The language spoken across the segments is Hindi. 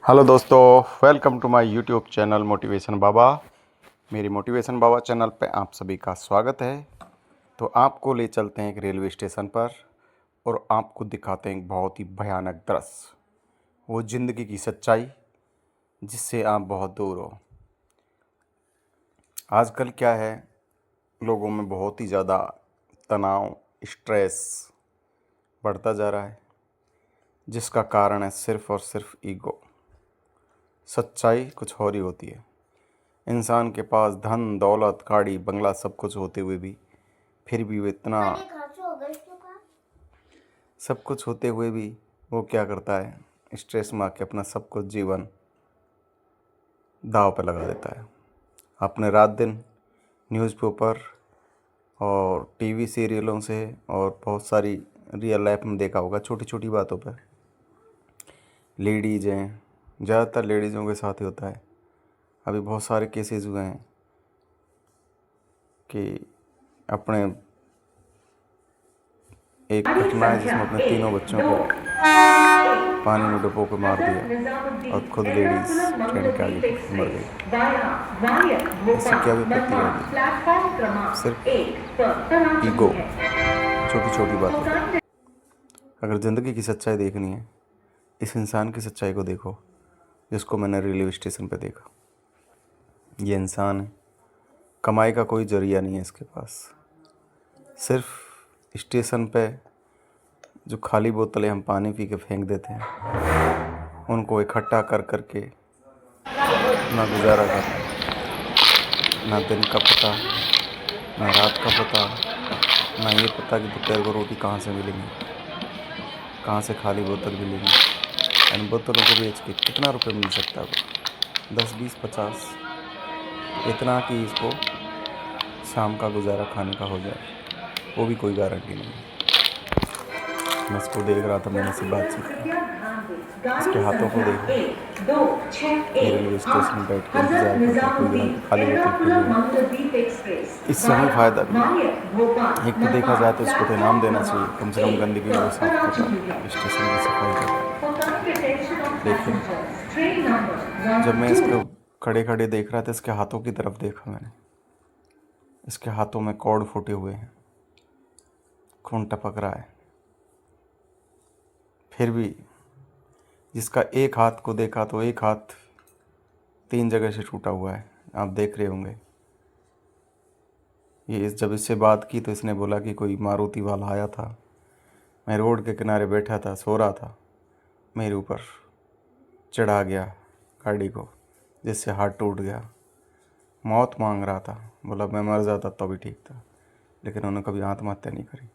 हेलो दोस्तों, welcome to my YouTube channel motivation Baba. मेरी मोटिवेशन बाबा चैनल पे आप सभी का स्वागत है। तो आपको ले चलते हैं एक रेलवे स्टेशन पर और आपको दिखाते हैं एक बहुत ही भयानक दृश्य, वो ज़िंदगी की सच्चाई जिससे आप बहुत दूर हो। आजकल क्या है, लोगों में बहुत ही ज़्यादा तनाव, स्ट्रेस बढ़ता जा रहा है, जिसका कारण है सिर्फ़ और सिर्फ ईगो। सच्चाई कुछ और ही होती है। इंसान के पास धन दौलत गाड़ी बंगला सब कुछ होते हुए भी फिर भी वो इतना सब कुछ होते हुए भी वो क्या करता है, स्ट्रेस में आके अपना सब कुछ जीवन दांव पर लगा देता है। आपने रात दिन न्यूज़पेपर और टीवी सीरियलों से और बहुत सारी रियल लाइफ में देखा होगा, छोटी छोटी बातों पर लेडीज़ हैं, ज़्यादातर लेडीज़ों के साथ ही होता है। अभी बहुत सारे केसेस हुए हैं कि अपने एक घटना है जिसमें अपने तीनों बच्चों को पानी में डुबो के मार दिया और खुद लेडीज ट्रेन के आगे मर गई। इससे क्या विपत्ति होगी? सिर्फ ईगो, छोटी छोटी बातों पर। अगर ज़िंदगी की सच्चाई देखनी है, इस इंसान की सच्चाई को देखो जिसको मैंने रेलवे स्टेशन पे देखा। ये इंसान है, कमाई का कोई जरिया नहीं है इसके पास। सिर्फ स्टेशन पे जो खाली बोतलें हम पानी पी के फेंक देते हैं, उनको इकट्ठा कर कर के ना गुजारा करना, ना दिन का पता, ना रात का पता, ना ये पता कि दोपहर को रोटी कहाँ से मिलेंगी, कहाँ से खाली बोतल मिलेंगी। इन बोतलों को बेच के कितना रुपए मिल सकता है? 10 20 50, इतना कि इसको शाम का गुजारा खाने का हो जाए, वो भी कोई गारंटी नहीं है। मैं इसको देख रहा था, मैंने से बातचीत की। इसके हाथों को देखो, ये रेलवे स्टेशन में बैठ के इंतजार करता है कोई ग्राहक खाली बोतल खोजेगा। इससे हमें फ़ायदा भी है। एक तो देखा जाए तो इसको तो इनाम देना चाहिए, कम से कम गंदगी को साफ कर रहा है, स्टेशन की सफाई कर रहा है। लेकिन जब मैं इसको खड़े खड़े देख रहा था, इसके हाथों की तरफ देखा मैंने। इसके हाथों में कॉर्ड फूटे हुए हैं, खून टपक रहा है। फिर भी जिसका एक हाथ को देखा तो एक हाथ 3 जगह से टूटा हुआ है, आप देख रहे होंगे। ये जब इससे बात की तो इसने बोला कि कोई मारुति वाला आया था, मैं रोड के किनारे बैठा था, सो रहा था, मेरे ऊपर चढ़ा गया गाड़ी को, जिससे हाथ टूट गया। मौत मांग रहा था, बोला मैं मर जाता तो भी ठीक था, लेकिन उन्होंने कभी आत्महत्या नहीं करी।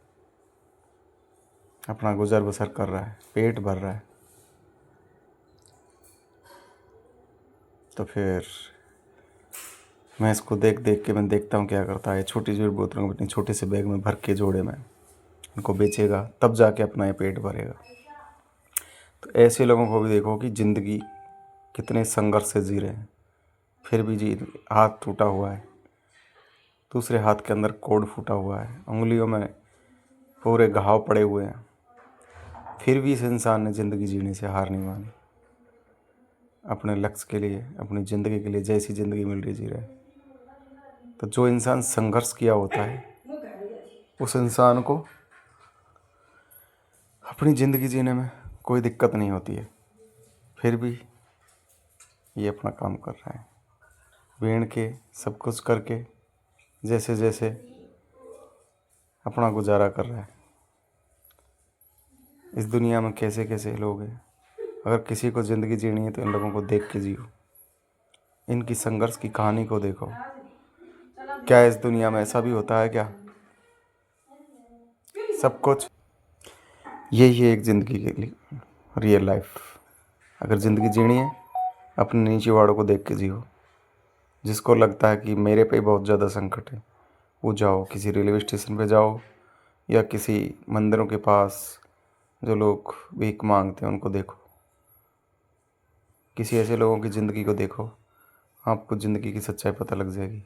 अपना गुजर बसर कर रहा है, पेट भर रहा है। तो फिर मैं इसको देख देख के मैं देखता हूँ क्या करता है। छोटी छोटी बोतलों को अपने छोटे से बैग में भर के जोड़े में उनको बेचेगा, तब जाके अपना ये पेट भरेगा। तो ऐसे लोगों को भी देखो कि ज़िंदगी कितने संघर्ष से जी रहे हैं, फिर भी जी, हाथ टूटा हुआ है, दूसरे हाथ के अंदर कोड फूटा हुआ है, उंगलियों में पूरे घाव पड़े हुए हैं, फिर भी इस इंसान ने ज़िंदगी जीने से हार नहीं मानी। अपने लक्ष्य के लिए, अपनी ज़िंदगी के लिए जैसी ज़िंदगी मिल रही जी रहा है। तो जो इंसान संघर्ष किया होता है, उस इंसान को अपनी ज़िंदगी जीने में कोई दिक्कत नहीं होती है। फिर भी ये अपना काम कर रहा है, बीण के सब कुछ करके जैसे जैसे अपना गुजारा कर रहा है। इस दुनिया में कैसे कैसे लोग हैं। अगर किसी को ज़िंदगी जीनी है तो इन लोगों को देख के जियो, इनकी संघर्ष की कहानी को देखो। क्या इस दुनिया में ऐसा भी होता है क्या? सब कुछ यही है एक ज़िंदगी के लिए, रियल लाइफ। अगर ज़िंदगी जीनी है, अपने नीचे वालों को देख के जियो। जिसको लगता है कि मेरे पे बहुत ज़्यादा संकट है, वो जाओ किसी रेलवे स्टेशन पे जाओ, या किसी मंदिरों के पास जो लोग भीख मांगते हैं उनको देखो। किसी ऐसे लोगों की ज़िंदगी को देखो, आपको ज़िंदगी की सच्चाई पता लग जाएगी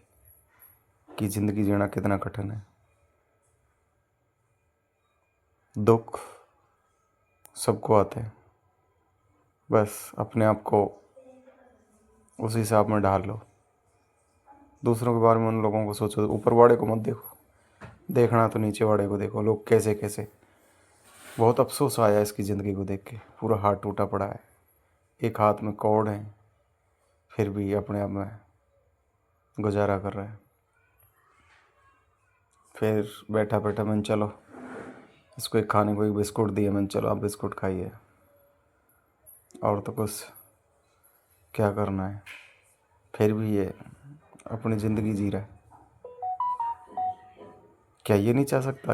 कि ज़िंदगी जीना कितना कठिन है। दुख सबको आते हैं, बस अपने आप को उस हिसाब में ढाल लो। दूसरों के बारे में उन लोगों को सोचो, ऊपर वाले को मत देखो, देखना तो नीचे वाले को देखो। लोग कैसे कैसे। बहुत अफसोस आया इसकी ज़िंदगी को देख के, पूरा हाथ टूटा पड़ा है। एक हाथ में कौड़ है, फिर भी अपने आप में गुजारा कर रहा है। फिर बैठा बैठा मैंने चलो इसको एक खाने को एक बिस्कुट दिया, मैंने चलो आप बिस्कुट खाइए, और तो कुछ क्या करना है। फिर भी ये अपनी ज़िंदगी जी रहा है। क्या ये नहीं चाह सकता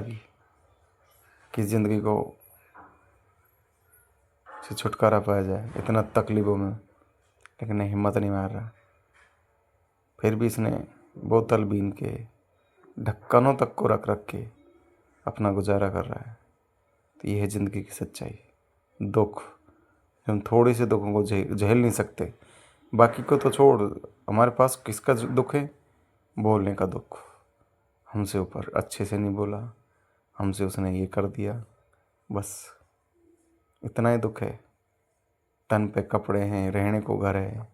कि ज़िंदगी को से छुटकारा पाया जाए इतना तकलीफ़ों में, लेकिन हिम्मत नहीं मार रहा। फिर भी इसने बोतल बीन के ढक्कनों तक को रख रख के अपना गुजारा कर रहा है। तो ये है ज़िंदगी की सच्चाई। दुख, हम थोड़े से दुखों को झेल नहीं सकते। बाकी को तो छोड़, हमारे पास किसका दुख है? बोलने का दुख। हमसे ऊपर अच्छे से नहीं बोला, हमसे उसने ये कर दिया, बस इतना ही दुख है। तन पे कपड़े हैं, रहने को घर है,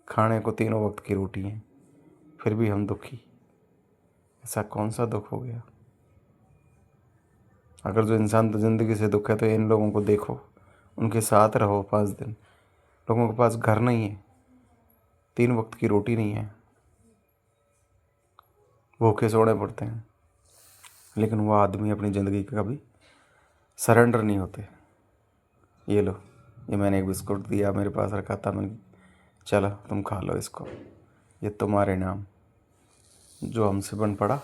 खाने को 3 वक्त की रोटी है, फिर भी हम दुखी। ऐसा कौन सा दुख हो गया? अगर जो इंसान तो ज़िंदगी से दुख है तो इन लोगों को देखो, उनके साथ रहो 5 दिन। लोगों के पास घर नहीं है, 3 वक्त की रोटी नहीं है, भूखे सोने पड़ते हैं, लेकिन वो आदमी अपनी ज़िंदगी का कभी सरेंडर नहीं होते। ये लो, ये मैंने एक बिस्कुट दिया, मेरे पास रखा था, मैंने चलो तुम खा लो इसको, ये तुम्हारे नाम, जो हमसे बन पड़ा।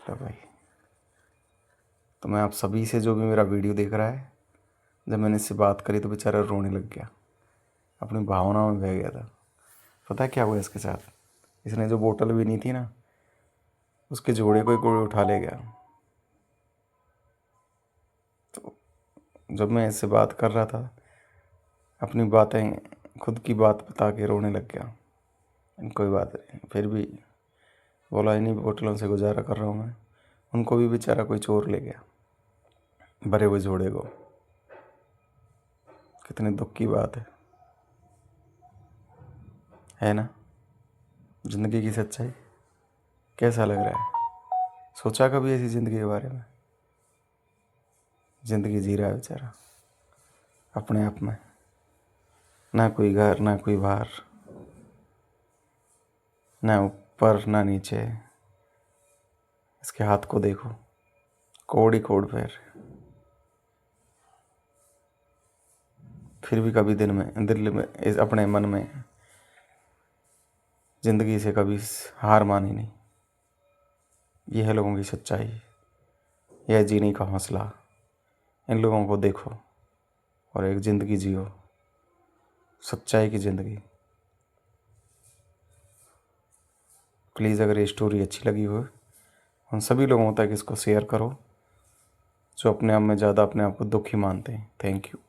लो भाई। तो मैं आप सभी से, जो भी मेरा वीडियो देख रहा है, जब मैंने इससे बात करी तो बेचारा रोने लग गया, अपनी भावनाओं में बह गया था। पता है क्या हुआ इसके साथ? इसने जो बोतल भी नहीं थी ना, उसके जोड़े को ही कोई उठा ले गया। तो जब मैं इससे बात कर रहा था, अपनी बातें, खुद की बात बता के रोने लग गया। कोई बात नहीं, फिर भी बोला इन्हीं बोतलों से गुजारा कर रहा हूँ मैं। उनको भी बेचारा कोई चोर ले गया, भरे हुए जोड़े को। कितने दुख की बात है ना? ज़िंदगी की सच्चाई। कैसा लग रहा है? सोचा कभी ऐसी ज़िंदगी के बारे में? ज़िंदगी जी रहा है बेचारा अपने आप में, ना कोई घर, ना कोई बाहर, ना ऊपर ना नीचे। इसके हाथ को देखो, कोड़ ही कोड़ पैर। फिर भी कभी दिल में अपने मन में ज़िंदगी से कभी हार मानी नहीं। ये है लोगों की सच्चाई, यह जीने का हौसला। इन लोगों को देखो और एक ज़िंदगी जियो, सच्चाई की ज़िंदगी। प्लीज़ अगर ये स्टोरी अच्छी लगी हो, उन सभी लोगों तक इसको शेयर करो जो अपने आप में ज़्यादा अपने आप को दुखी मानते हैं। Thank you.